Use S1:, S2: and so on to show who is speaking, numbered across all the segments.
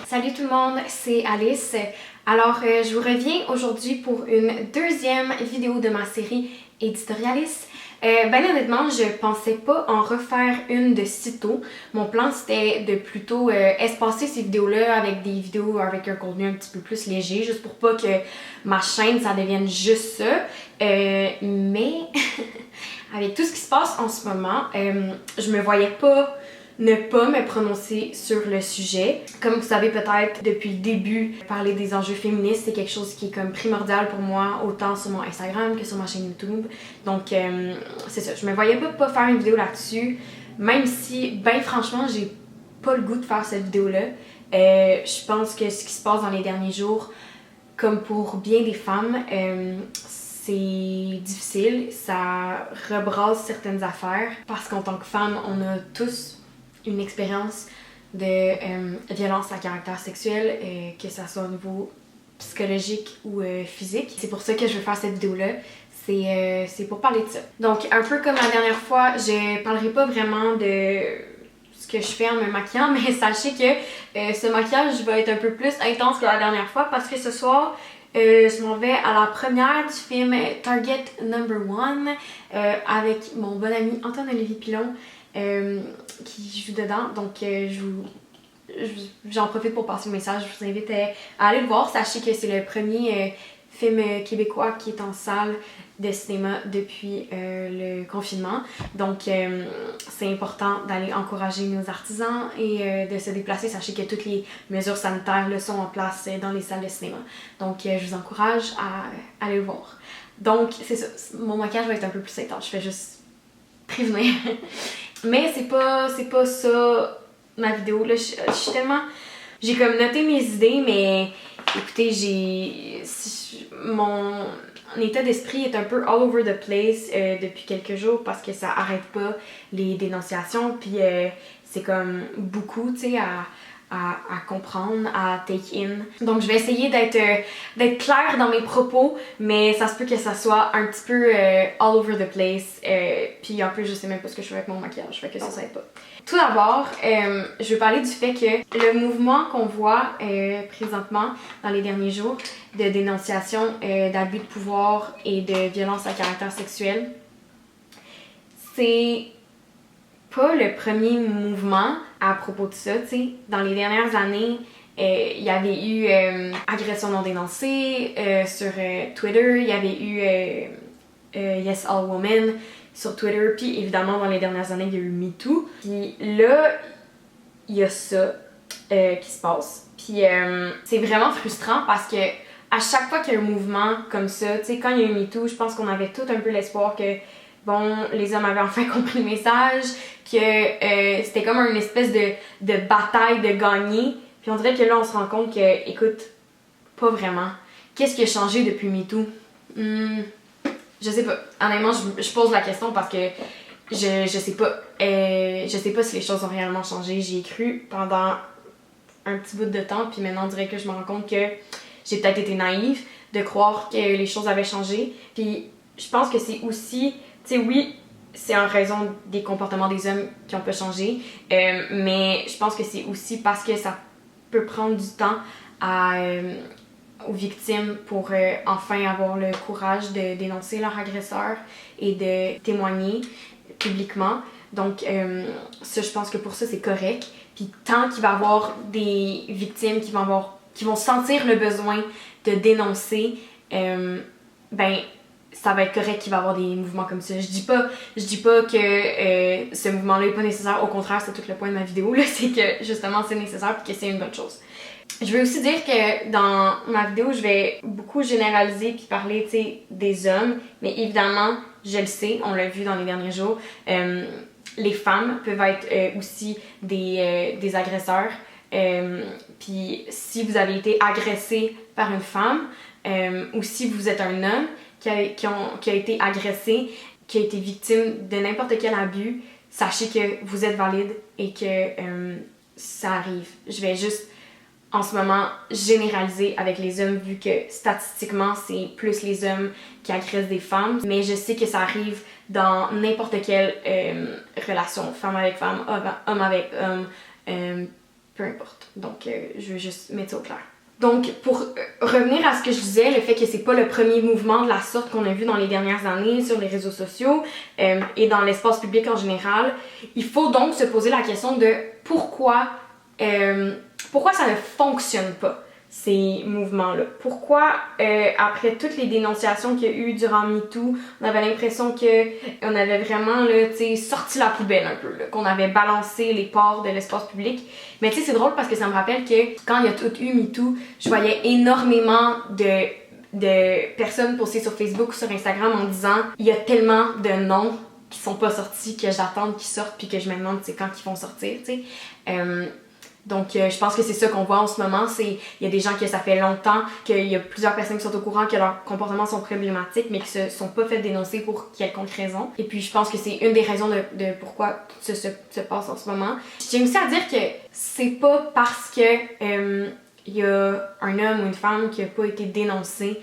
S1: Salut tout le monde, c'est Alice. Alors, je vous reviens aujourd'hui pour une deuxième vidéo de ma série Éditorialiste. Honnêtement, je pensais pas en refaire une de sitôt. Mon plan c'était de plutôt espacer ces vidéos-là avec des vidéos avec un contenu un petit peu plus léger, juste pour pas que ma chaîne ça devienne juste ça. Mais avec tout ce qui se passe en ce moment, je me voyais pas ne pas me prononcer sur le sujet. Comme vous savez peut-être depuis le début, parler des enjeux féministes c'est quelque chose qui est comme primordial pour moi, autant sur mon Instagram que sur ma chaîne YouTube. Donc c'est ça, je me voyais pas faire une vidéo là-dessus, même si, ben franchement, j'ai pas le goût de faire cette vidéo-là. Je pense que ce qui se passe dans les derniers jours, comme pour bien des femmes, c'est difficile, ça rebrasse certaines affaires parce qu'en tant que femme, on a tous une expérience de violence à caractère sexuel, que ça soit au niveau psychologique ou physique. C'est pour ça que je veux faire cette vidéo-là. C'est pour parler de ça. Donc, un peu comme la dernière fois, je parlerai pas vraiment de ce que je fais en me maquillant, mais sachez que ce maquillage va être un peu plus intense que la dernière fois parce que ce soir, je m'en vais à la première du film Target Number One avec mon bon ami Antoine-Olivier Pilon qui joue dedans. Donc j'en profite pour passer le message. Je vous invite à aller le voir. Sachez que c'est le premier film québécois qui est en salle de cinéma depuis le confinement. Donc c'est important d'aller encourager nos artisans et de se déplacer. Sachez que toutes les mesures sanitaires là, sont en place dans les salles de cinéma. Donc je vous encourage à aller le voir. Donc c'est ça, mon maquillage va être un peu plus intense. Je fais juste prévenir. Mais c'est pas ça ma vidéo. Là, je suis tellement... J'ai comme noté mes idées, mais écoutez, mon état d'esprit est un peu all over the place depuis quelques jours parce que ça arrête pas les dénonciations, puis c'est comme beaucoup, tu sais, à comprendre, à take in. Donc je vais essayer d'être claire dans mes propos, mais ça se peut que ça soit un petit peu all over the place. Puis en plus je sais même pas ce que je fais avec mon maquillage, fait que ça aide pas. Tout d'abord, je vais parler du fait que le mouvement qu'on voit présentement dans les derniers jours de dénonciation d'abus de pouvoir et de violence à caractère sexuel, c'est pas le premier mouvement à propos de ça, tu sais. Dans les dernières années, il y avait eu agression non dénoncée sur Twitter, il y avait eu Yes All Women sur Twitter, puis évidemment dans les dernières années, il y a eu MeToo. Puis là, il y a ça qui se passe. Puis c'est vraiment frustrant parce que à chaque fois qu'il y a un mouvement comme ça, tu sais, quand il y a eu MeToo, je pense qu'on avait tout un peu l'espoir que bon, les hommes avaient enfin compris le message, que c'était comme une espèce de bataille de gagner. Puis on dirait que là, on se rend compte que, écoute, pas vraiment. Qu'est-ce qui a changé depuis MeToo? Je sais pas. Honnêtement, je pose la question parce que je sais pas. Je sais pas si les choses ont réellement changé. J'y ai cru pendant un petit bout de temps, puis maintenant on dirait que je me rends compte que j'ai peut-être été naïve de croire que les choses avaient changé. Puis je pense que c'est aussi... Tu sais, oui, c'est en raison des comportements des hommes qui ont pas changé, mais je pense que c'est aussi parce que ça peut prendre du temps aux victimes pour enfin avoir le courage de dénoncer leur agresseur et de témoigner publiquement. Donc ça, je pense que pour ça, c'est correct. Puis tant qu'il va y avoir des victimes qui vont sentir le besoin de dénoncer, ben ça va être correct qu'il va y avoir des mouvements comme ça. Je dis pas que ce mouvement-là est pas nécessaire. Au contraire, c'est tout le point de ma vidéo, là, c'est que justement c'est nécessaire et que c'est une bonne chose. Je veux aussi dire que dans ma vidéo, je vais beaucoup généraliser puis parler, tu sais, des hommes. Mais évidemment, je le sais, on l'a vu dans les derniers jours, les femmes peuvent être aussi des agresseurs. Puis si vous avez été agressé par une femme ou si vous êtes un homme qui a été agressé, qui a été victime de n'importe quel abus, sachez que vous êtes valide et que ça arrive. Je vais juste en ce moment généraliser avec les hommes vu que statistiquement c'est plus les hommes qui agressent des femmes, mais je sais que ça arrive dans n'importe quelle relation, femme avec femme, homme avec homme, peu importe. Donc, je veux juste mettre ça au clair. Donc, pour revenir à ce que je disais, le fait que c'est pas le premier mouvement de la sorte qu'on a vu dans les dernières années sur les réseaux sociaux et dans l'espace public en général, il faut donc se poser la question de pourquoi ça ne fonctionne pas, ces mouvements-là. Pourquoi, après toutes les dénonciations qu'il y a eu durant MeToo, on avait l'impression qu'on avait vraiment là, sorti la poubelle un peu, là, qu'on avait balancé les ports de l'espace public. Mais tu sais, c'est drôle parce que ça me rappelle que quand il y a tout eu MeToo, je voyais énormément de personnes poster sur Facebook ou sur Instagram en disant « Il y a tellement de noms qui sont pas sortis que j'attends qu'ils sortent puis que je me demande quand ils vont sortir, tu sais. » Donc, je pense que c'est ça qu'on voit en ce moment. Il y a des gens que ça fait longtemps, qu'il y a plusieurs personnes qui sont au courant que leurs comportements sont problématiques, mais qui se sont pas fait dénoncer pour quelconque raison. Et puis, je pense que c'est une des raisons de pourquoi ça se passe en ce moment. Je tiens aussi à dire que c'est pas parce que il y a un homme ou une femme qui a pas été dénoncé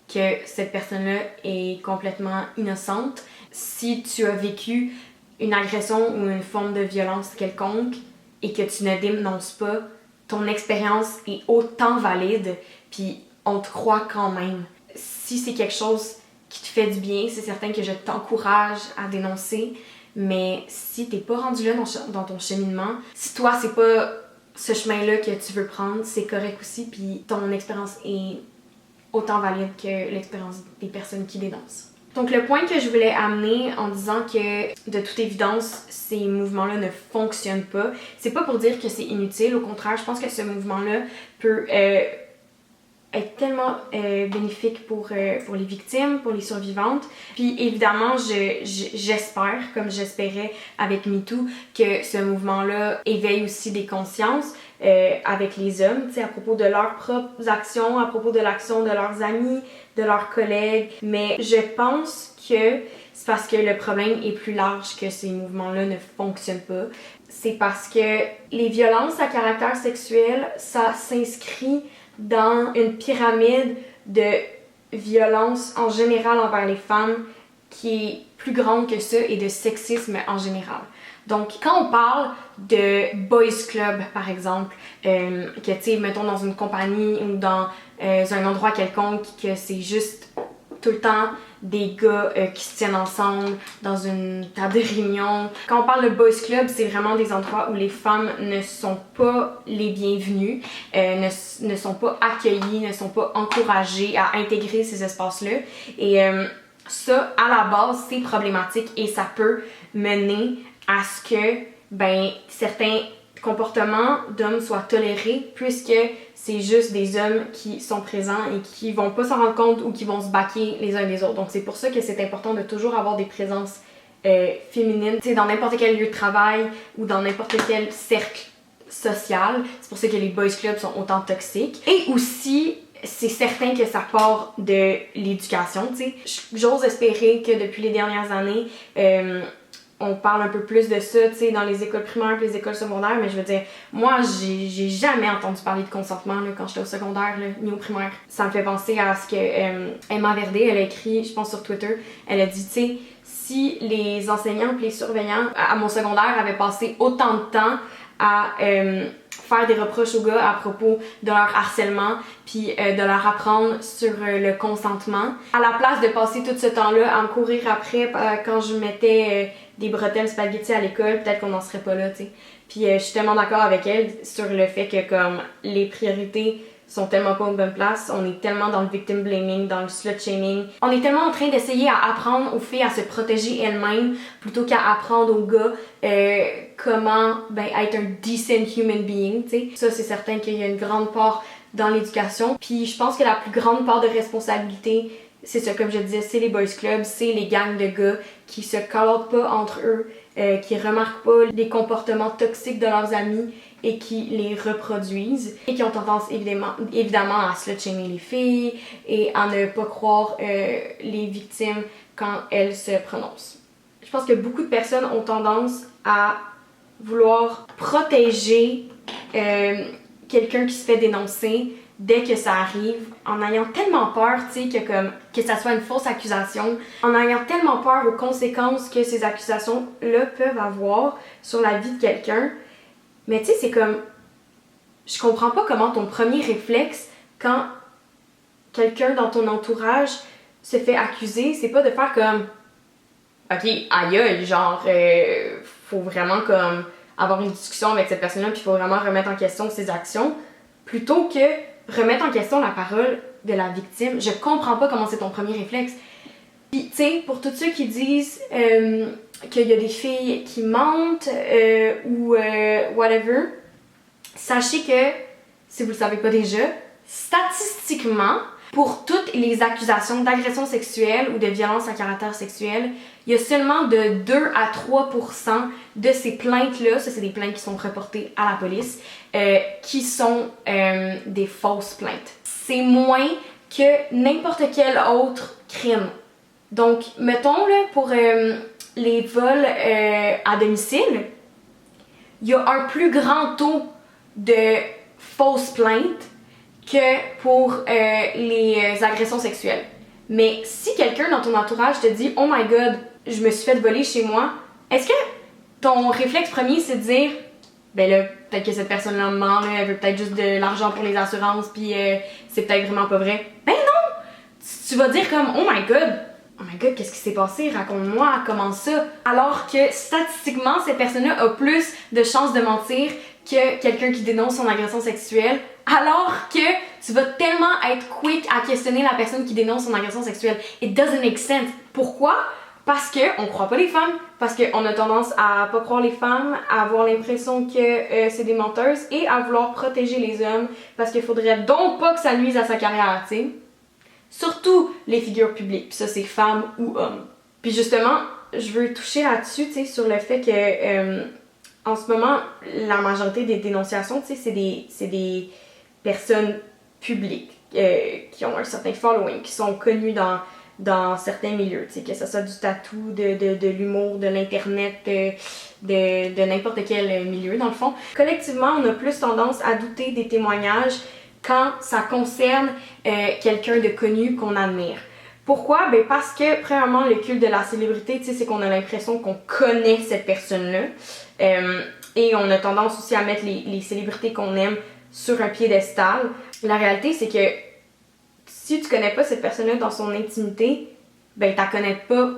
S1: que cette personne-là est complètement innocente. Si tu as vécu une agression ou une forme de violence quelconque, et que tu ne dénonces pas, ton expérience est autant valide, puis on te croit quand même. Si c'est quelque chose qui te fait du bien, c'est certain que je t'encourage à dénoncer, mais si t'es pas rendu là dans ton cheminement, si toi c'est pas ce chemin-là que tu veux prendre, c'est correct aussi, puis ton expérience est autant valide que l'expérience des personnes qui dénoncent. Donc le point que je voulais amener en disant que de toute évidence ces mouvements-là ne fonctionnent pas, c'est pas pour dire que c'est inutile, au contraire, je pense que ce mouvement-là peut être tellement bénéfique pour les victimes, pour les survivantes. Puis évidemment, j'espère, comme j'espérais avec MeToo, que ce mouvement-là éveille aussi des consciences avec les hommes, tu sais, à propos de leurs propres actions, à propos de l'action de leurs amis, de leurs collègues. Mais je pense que c'est parce que le problème est plus large que ces mouvements-là ne fonctionnent pas. C'est parce que les violences à caractère sexuel, ça s'inscrit dans une pyramide de violence en général envers les femmes qui est plus grande que ça et de sexisme en général. Donc, quand on parle de boys club, par exemple, que tu sais, mettons dans une compagnie ou dans un endroit quelconque, que c'est juste tout le temps des gars qui se tiennent ensemble dans une table de réunion. Quand on parle de boys club, c'est vraiment des endroits où les femmes ne sont pas les bienvenues, ne sont pas accueillies, ne sont pas encouragées à intégrer ces espaces-là. Et ça, à la base, c'est problématique et ça peut mener à ce que certains comportements d'hommes soient tolérés puisque c'est juste des hommes qui sont présents et qui vont pas s'en rendre compte ou qui vont se baquer les uns les autres. Donc c'est pour ça que c'est important de toujours avoir des présences féminines, tu sais, dans n'importe quel lieu de travail ou dans n'importe quel cercle social. C'est pour ça que les boys clubs sont autant toxiques. Et aussi, c'est certain que ça part de l'éducation, tu sais. J'ose espérer que depuis les dernières années, on parle un peu plus de ça, tu sais, dans les écoles primaires et les écoles secondaires, mais je veux dire, moi, j'ai jamais entendu parler de consentement là, quand j'étais au secondaire, là, ni au primaire. Ça me fait penser à ce que Emma Verdé, elle a écrit, je pense sur Twitter, elle a dit, tu sais, si les enseignants et les surveillants à mon secondaire avaient passé autant de temps à faire des reproches aux gars à propos de leur harcèlement puis de leur apprendre sur le consentement, à la place de passer tout ce temps-là à me courir après quand je mettais des bretelles spaghetti à l'école, peut-être qu'on n'en serait pas là, tu sais. Puis je suis tellement d'accord avec elle sur le fait que comme les priorités sont tellement pas aux bonnes places, on est tellement dans le victim blaming, dans le slut shaming. On est tellement en train d'essayer à apprendre aux filles à se protéger elles-mêmes plutôt qu'à apprendre aux gars comment être un decent human being, tu sais. Ça, c'est certain qu'il y a une grande part dans l'éducation. Puis je pense que la plus grande part de responsabilité, c'est ça, comme je disais, c'est les boys clubs, c'est les gangs de gars qui se call-out pas entre eux, qui remarquent pas les comportements toxiques de leurs amis et qui les reproduisent et qui ont tendance évidemment à slut-shamer les filles et à ne pas croire les victimes quand elles se prononcent. Je pense que beaucoup de personnes ont tendance à vouloir protéger quelqu'un qui se fait dénoncer dès que ça arrive, en ayant tellement peur, tu sais, que ça soit une fausse accusation, en ayant tellement peur aux conséquences que ces accusations-là peuvent avoir sur la vie de quelqu'un. Mais tu sais, c'est comme, je comprends pas comment ton premier réflexe, quand quelqu'un dans ton entourage se fait accuser, c'est pas de faire comme ok, aïe, genre, faut vraiment comme avoir une discussion avec cette personne-là, puis faut vraiment remettre en question ses actions, plutôt que remettre en question la parole de la victime. Je comprends pas comment c'est ton premier réflexe. Puis, tu sais, pour tous ceux qui disent qu'il y a des filles qui mentent ou whatever, sachez que, si vous le savez pas déjà, statistiquement, pour toutes les accusations d'agression sexuelle ou de violence à caractère sexuel, il y a seulement de 2 à 3% de ces plaintes-là, ça c'est des plaintes qui sont reportées à la police, qui sont des fausses plaintes. C'est moins que n'importe quel autre crime. Donc, mettons là, pour les vols à domicile, il y a un plus grand taux de fausses plaintes que pour les agressions sexuelles. Mais si quelqu'un dans ton entourage te dit « Oh my god, je me suis fait voler chez moi », est-ce que ton réflexe premier c'est de dire « Ben là, peut-être que cette personne-là ment, là, elle veut peut-être juste de l'argent pour les assurances, puis c'est peut-être vraiment pas vrai. » Ben non! Tu vas dire comme « Oh my god, qu'est-ce qui s'est passé? Raconte-moi, comment ça? » Alors que statistiquement, cette personne-là a plus de chances de mentir que quelqu'un qui dénonce son agression sexuelle, alors que tu vas tellement être quick à questionner la personne qui dénonce son agression sexuelle. It doesn't make sense. Pourquoi? Parce qu'on croit pas les femmes, parce qu'on a tendance à pas croire les femmes, à avoir l'impression que c'est des menteuses et à vouloir protéger les hommes parce qu'il faudrait donc pas que ça nuise à sa carrière, tu sais. Surtout les figures publiques, puis ça c'est femmes ou hommes. Puis justement, je veux toucher là-dessus, tu sais, sur le fait que en ce moment, la majorité des dénonciations, tu sais, c'est des personnes publiques qui ont un certain following, qui sont connues dans certains milieux, tu sais, que ce soit du tatou, de l'humour, de l'internet, de n'importe quel milieu, dans le fond. Collectivement, on a plus tendance à douter des témoignages quand ça concerne quelqu'un de connu qu'on admire. Pourquoi? Ben parce que, premièrement, le culte de la célébrité, tu sais, c'est qu'on a l'impression qu'on connaît cette personne-là. Et on a tendance aussi à mettre les célébrités qu'on aime sur un piédestal. La réalité, c'est que si tu connais pas cette personne-là dans son intimité, ben t'as connais pas,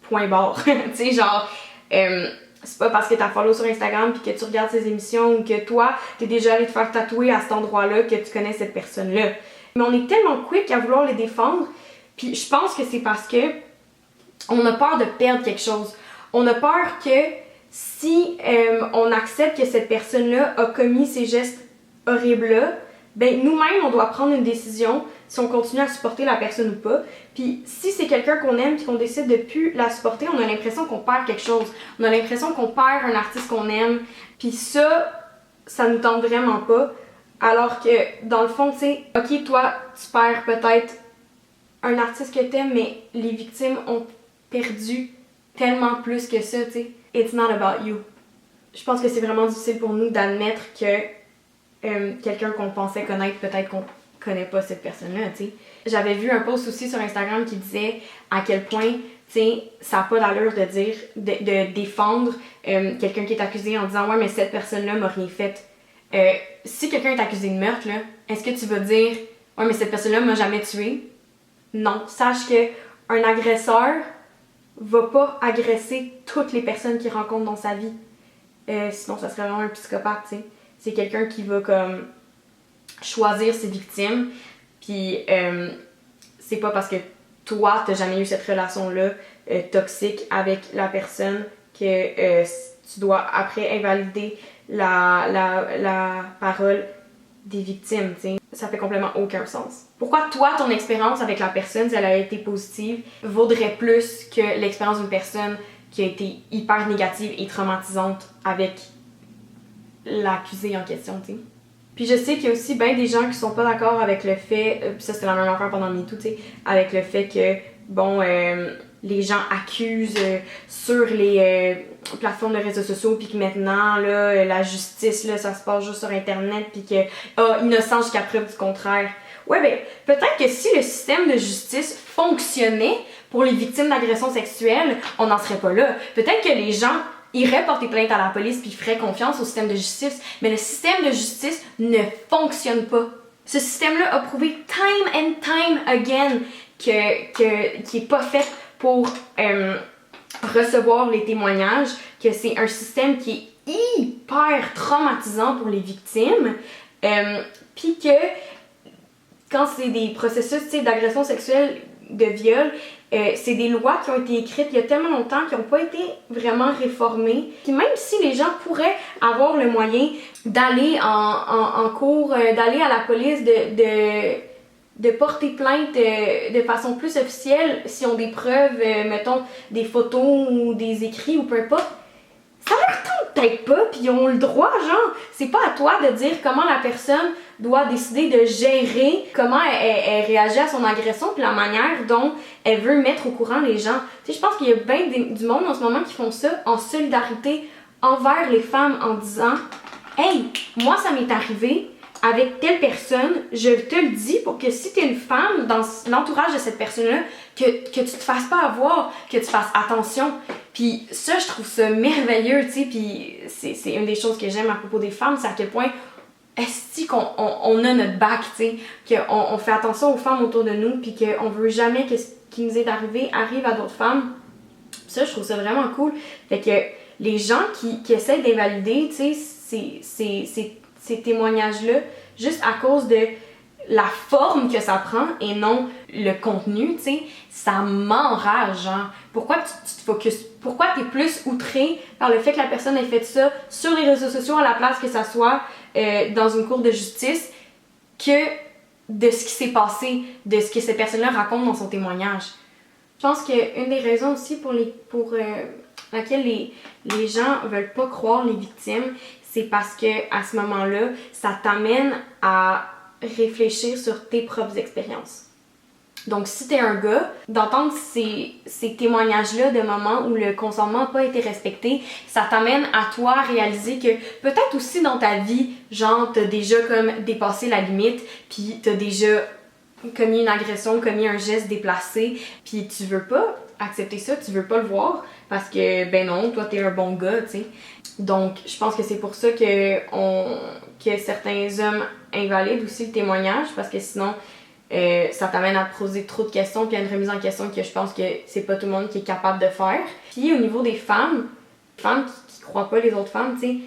S1: point barre. Tu sais, genre, c'est pas parce que t'as follow sur Instagram puis que tu regardes ses émissions ou que toi, t'es déjà allé te faire tatouer à cet endroit-là que tu connais cette personne-là. Mais on est tellement quick à vouloir les défendre, puis je pense que c'est parce que on a peur de perdre quelque chose. On a peur que si on accepte que cette personne-là a commis ces gestes horribles-là, ben nous-mêmes, on doit prendre une décision si on continue à supporter la personne ou pas. Puis si c'est quelqu'un qu'on aime et qu'on décide de plus la supporter, on a l'impression qu'on perd quelque chose. On a l'impression qu'on perd un artiste qu'on aime. Puis ça nous tente vraiment pas. Alors que, dans le fond, tu sais, ok, toi, tu perds peut-être un artiste que t'aimes, mais les victimes ont perdu tellement plus que ça, tu sais. It's not about you. Je pense que c'est vraiment difficile pour nous d'admettre que quelqu'un qu'on pensait connaître, peut-être qu'on connaît pas cette personne-là, tu sais. J'avais vu un post aussi sur Instagram qui disait à quel point, tu sais, ça n'a pas d'allure de dire, de défendre quelqu'un qui est accusé en disant « Ouais, mais cette personne-là m'a rien fait. » Si quelqu'un est accusé de meurtre, là, est-ce que tu vas dire « Ouais, mais cette personne-là m'a jamais tué. » Non. Sache que un agresseur va pas agresser toutes les personnes qu'il rencontre dans sa vie. Sinon, ça serait vraiment un psychopathe, tu sais. C'est quelqu'un qui va comme choisir ses victimes, puis c'est pas parce que toi, t'as jamais eu cette relation-là toxique avec la personne que tu dois après invalider la parole des victimes, tu sais. Ça fait complètement aucun sens. Pourquoi toi, ton expérience avec la personne, si elle a été positive, vaudrait plus que l'expérience d'une personne qui a été hyper négative et traumatisante avec l'accusé en question, tu sais. Puis je sais qu'il y a aussi bien des gens qui sont pas d'accord avec le fait, puis ça c'était la même affaire pendant MeToo, tu sais, avec le fait que, bon, les gens accusent sur les plateformes de réseaux sociaux, puis que maintenant, là, la justice, là, ça se passe juste sur Internet, puis que, innocent jusqu'à preuve du contraire. Ouais, ben, peut-être que si le système de justice fonctionnait pour les victimes d'agressions sexuelles, on n'en serait pas là. Peut-être que les gens irait porter plainte à la police puis ferait confiance au système de justice. Mais le système de justice ne fonctionne pas. Ce système-là a prouvé time and time again qu'il est pas fait pour recevoir les témoignages, que c'est un système qui est hyper traumatisant pour les victimes, puis que quand c'est des processus d'agression sexuelle, de viol, c'est des lois qui ont été écrites il y a tellement longtemps qui n'ont pas été vraiment réformées. Puis même si les gens pourraient avoir le moyen d'aller en cours, d'aller à la police, de porter plainte de façon plus officielle, si on a des preuves, mettons des photos ou des écrits ou peu importe, ça leur tente peut-être pas, puis ils ont le droit, genre. C'est pas à toi de dire comment la personne doit décider de gérer, comment elle réagit à son agression, puis la manière dont elle veut mettre au courant les gens. Tu sais, je pense qu'il y a bien du monde en ce moment qui font ça en solidarité envers les femmes en disant « Hey, moi ça m'est arrivé avec telle personne, je te le dis pour que si t'es une femme dans l'entourage de cette personne-là, que tu te fasses pas avoir, que tu fasses attention. » Puis ça, je trouve ça merveilleux, tu sais, puis c'est une des choses que j'aime à propos des femmes, c'est à quel point est-ce qu'on a notre bac, tu sais, qu'on fait attention aux femmes autour de nous, puis qu'on veut jamais que ce qui nous est arrivé arrive à d'autres femmes. Ça, je trouve ça vraiment cool. Fait que les gens qui essaient d'invalider, tu sais, ces témoignages-là, juste à cause de la forme que ça prend et non le contenu, tu sais, ça m'enrage, genre. Pourquoi tu te focuses? Pourquoi t'es plus outré par le fait que la personne ait fait ça sur les réseaux sociaux à la place que ça soit dans une cour de justice que de ce qui s'est passé, de ce que cette personne-là raconte dans son témoignage? Je pense qu'une des raisons aussi pour laquelle les gens veulent pas croire les victimes, c'est parce que à ce moment-là, ça t'amène à réfléchir sur tes propres expériences. Donc, si t'es un gars, d'entendre ces témoignages-là de moments où le consentement n'a pas été respecté, ça t'amène à toi réaliser que peut-être aussi dans ta vie, genre, t'as déjà comme dépassé la limite, puis t'as déjà commis une agression, commis un geste déplacé, puis tu veux pas accepter ça, tu veux pas le voir, parce que, ben non, toi t'es un bon gars, tu sais. Donc, je pense que c'est pour ça que certains hommes invalident aussi le témoignage, parce que sinon, ça t'amène à te poser trop de questions, puis à une remise en question que je pense que c'est pas tout le monde qui est capable de faire. Puis au niveau des femmes qui croient pas les autres femmes, tu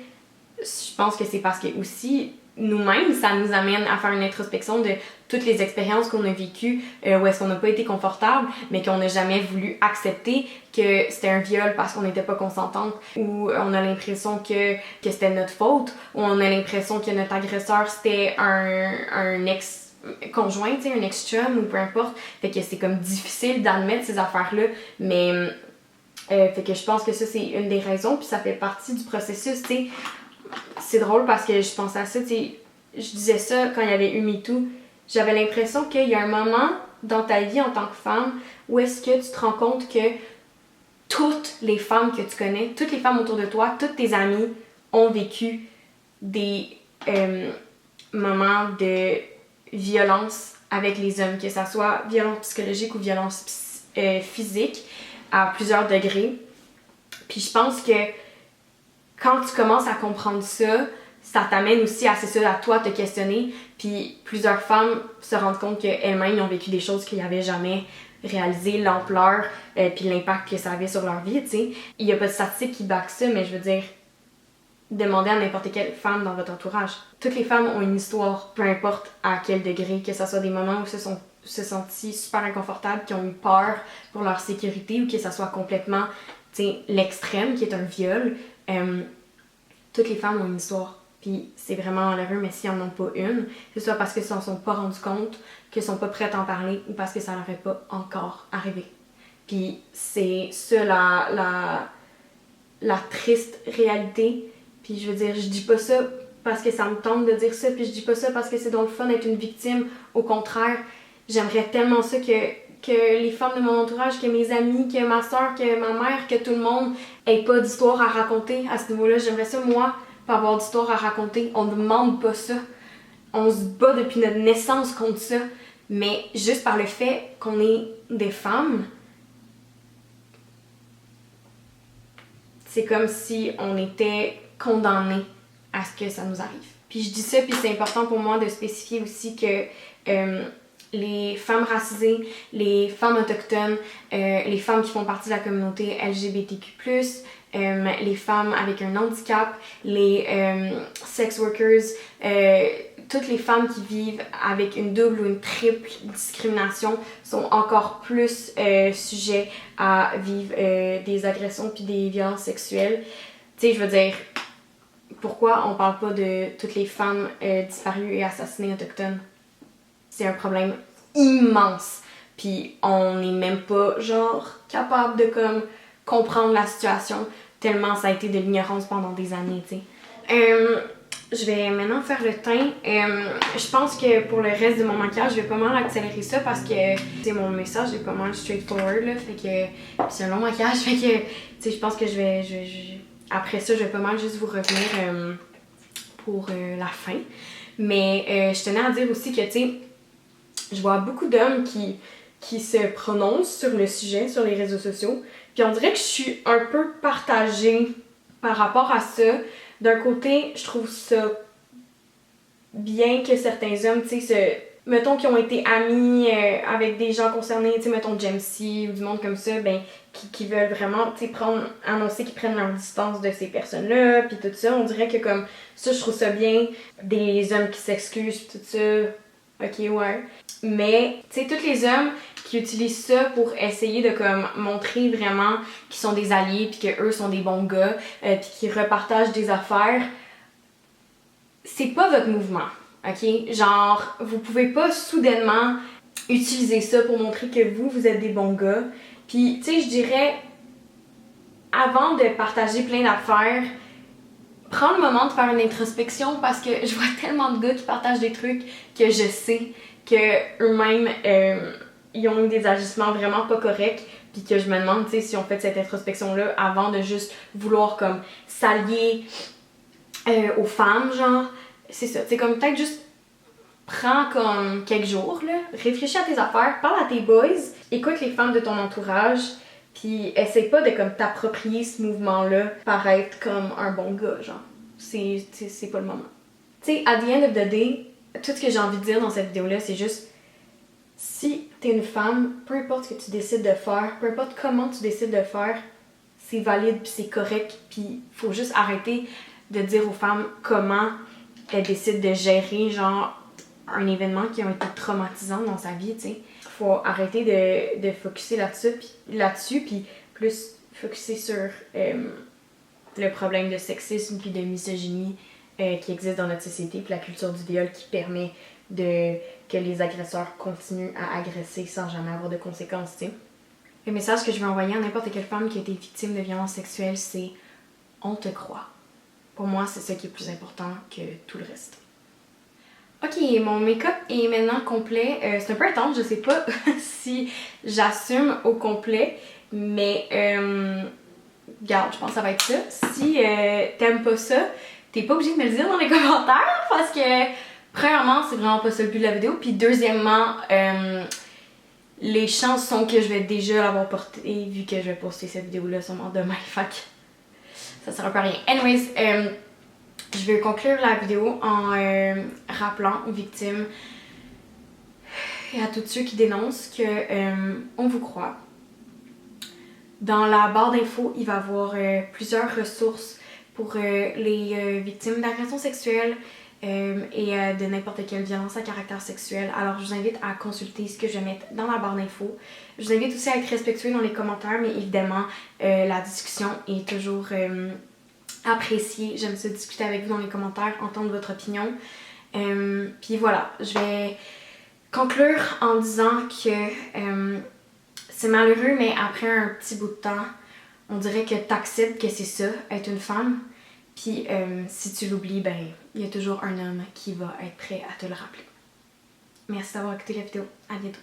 S1: sais, je pense que c'est parce que aussi, nous-mêmes, ça nous amène à faire une introspection de toutes les expériences qu'on a vécues, où est-ce qu'on n'a pas été confortable, mais qu'on n'a jamais voulu accepter que c'était un viol parce qu'on n'était pas consentante, ou on a l'impression que c'était notre faute, ou on a l'impression que notre agresseur c'était un ex-conjoint, tu sais, un ex-chum, ou peu importe. Fait que c'est comme difficile d'admettre ces affaires-là, mais fait que je pense que ça c'est une des raisons, puis ça fait partie du processus, tu sais. C'est drôle parce que je pensais à ça, tu sais, je disais ça quand il y avait eu MeToo. J'avais l'impression qu'il y a un moment dans ta vie en tant que femme où est-ce que tu te rends compte que toutes les femmes que tu connais, toutes les femmes autour de toi, toutes tes amies ont vécu des moments de violence avec les hommes, que ça soit violence psychologique ou violence physique à plusieurs degrés. Puis je pense que quand tu commences à comprendre ça, ça t'amène aussi à toi te questionner. Puis plusieurs femmes se rendent compte qu'elles-mêmes ont vécu des choses qu'ils n'avaient jamais réalisées, l'ampleur puis l'impact que ça avait sur leur vie, tu sais. Il n'y a pas de statistiques qui backent ça, mais je veux dire, demandez à n'importe quelle femme dans votre entourage. Toutes les femmes ont une histoire, peu importe à quel degré, que ce soit des moments où se sentis super inconfortables, qui ont eu peur pour leur sécurité, ou que ça soit complètement, tu sais, l'extrême, qui est un viol. Toutes les femmes ont une histoire, puis c'est vraiment malheureux, mais s'ils n'en ont pas une, c'est soit parce qu'elles ne s'en sont pas rendues compte, qu'elles sont pas prêtes à en parler, ou parce que ça leur est pas encore arrivé. Puis c'est ça la triste réalité. Puis je veux dire, je dis pas ça parce que ça me tente de dire ça, puis je dis pas ça parce que c'est donc le fun d'être une victime. Au contraire, j'aimerais tellement ça que les femmes de mon entourage, que mes amis, que ma soeur, que ma mère, que tout le monde ait pas d'histoire à raconter à ce niveau-là. J'aimerais ça, moi, pas avoir d'histoire à raconter. On ne demande pas ça. On se bat depuis notre naissance contre ça. Mais juste par le fait qu'on est des femmes, tu c'est comme si on était condamné à ce que ça nous arrive. Puis je dis ça, puis c'est important pour moi de spécifier aussi que les femmes racisées, les femmes autochtones, les femmes qui font partie de la communauté LGBTQ+, les femmes avec un handicap, les sex workers, toutes les femmes qui vivent avec une double ou une triple discrimination sont encore plus sujets à vivre des agressions puis des violences sexuelles. Tu sais, je veux dire, pourquoi on parle pas de toutes les femmes disparues et assassinées autochtones? C'est un problème immense. Puis on n'est même pas, genre, capable de, comme, comprendre la situation, tellement ça a été de l'ignorance pendant des années, tu sais. Je vais maintenant faire le teint. Je pense que pour le reste de mon maquillage, je vais pas mal accélérer ça parce que c'est mon message est pas mal straightforward, là. Fait que c'est un long maquillage, fait que, tu sais, je pense que après ça, je vais pas mal juste vous revenir pour la fin. Mais je tenais à dire aussi que, tu sais, je vois beaucoup d'hommes qui se prononcent sur le sujet, sur les réseaux sociaux. Puis on dirait que je suis un peu partagée par rapport à ça. D'un côté, je trouve ça bien que certains hommes, tu sais, mettons qu'ils ont été amis avec des gens concernés, tu sais, mettons Jamesy ou du monde comme ça, ben, qui veulent vraiment, tu sais, annoncer qu'ils prennent leur distance de ces personnes-là, puis tout ça. On dirait que comme ça, je trouve ça bien. Des hommes qui s'excusent, puis tout ça, ok, ouais. Mais, tu sais, tous les hommes qui utilisent ça pour essayer de comme montrer vraiment qu'ils sont des alliés puis qu'eux sont des bons gars puis qu'ils repartagent des affaires, c'est pas votre mouvement, ok? Genre, vous pouvez pas soudainement utiliser ça pour montrer que vous êtes des bons gars. Puis, tu sais, je dirais, avant de partager plein d'affaires, prends le moment de faire une introspection parce que je vois tellement de gars qui partagent des trucs que je sais que eux-mêmes ils ont eu des agissements vraiment pas corrects, puis que je me demande, tu sais, si on fait cette introspection-là avant de juste vouloir comme s'allier aux femmes, genre, c'est ça, tu sais, comme peut-être juste prends comme quelques jours, là, réfléchis à tes affaires, parle à tes boys, écoute les femmes de ton entourage, puis essaye pas de comme t'approprier ce mouvement-là, paraître comme un bon gars, genre, c'est pas le moment. Tu sais, at the end of the day, tout ce que j'ai envie de dire dans cette vidéo-là, c'est juste si t'es une femme, peu importe ce que tu décides de faire, peu importe comment tu décides de faire, c'est valide puis c'est correct, puis faut juste arrêter de dire aux femmes comment elles décident de gérer genre un événement qui a été traumatisant dans sa vie, tu sais. Faut arrêter de focusser là-dessus puis plus focusser sur le problème de sexisme puis de misogynie qui existe dans notre société, puis la culture du viol qui permet que les agresseurs continuent à agresser sans jamais avoir de conséquences, tu sais. Le message que je veux envoyer à n'importe quelle femme qui a été victime de violences sexuelles, c'est « on te croit ». Pour moi, c'est ça qui est plus important que tout le reste. Ok, mon make-up est maintenant complet. C'est un peu intense, je sais pas si j'assume au complet, mais regarde, je pense que ça va être ça. Si t'aimes pas ça, t'es pas obligé de me le dire dans les commentaires parce que premièrement, c'est vraiment pas ça le but de la vidéo, puis deuxièmement, les chances sont que je vais déjà l'avoir porté vu que je vais poster cette vidéo-là sûrement demain, fait que ça sert un peu à rien. Anyways, je vais conclure la vidéo en rappelant aux victimes et à tous ceux qui dénoncent que on vous croit. Dans la barre d'infos, il va y avoir plusieurs ressources pour les victimes d'agressions sexuelles et de n'importe quelle violence à caractère sexuel. Alors je vous invite à consulter ce que je vais mettre dans la barre d'infos. Je vous invite aussi à être respectueux dans les commentaires, mais évidemment la discussion est toujours appréciée. J'aime ça discuter avec vous dans les commentaires, entendre votre opinion. Puis voilà, je vais conclure en disant que c'est malheureux, mais après un petit bout de temps, on dirait que t'acceptes que c'est ça, être une femme. Puis si tu l'oublies, ben il y a toujours un homme qui va être prêt à te le rappeler. Merci d'avoir écouté la vidéo. À bientôt.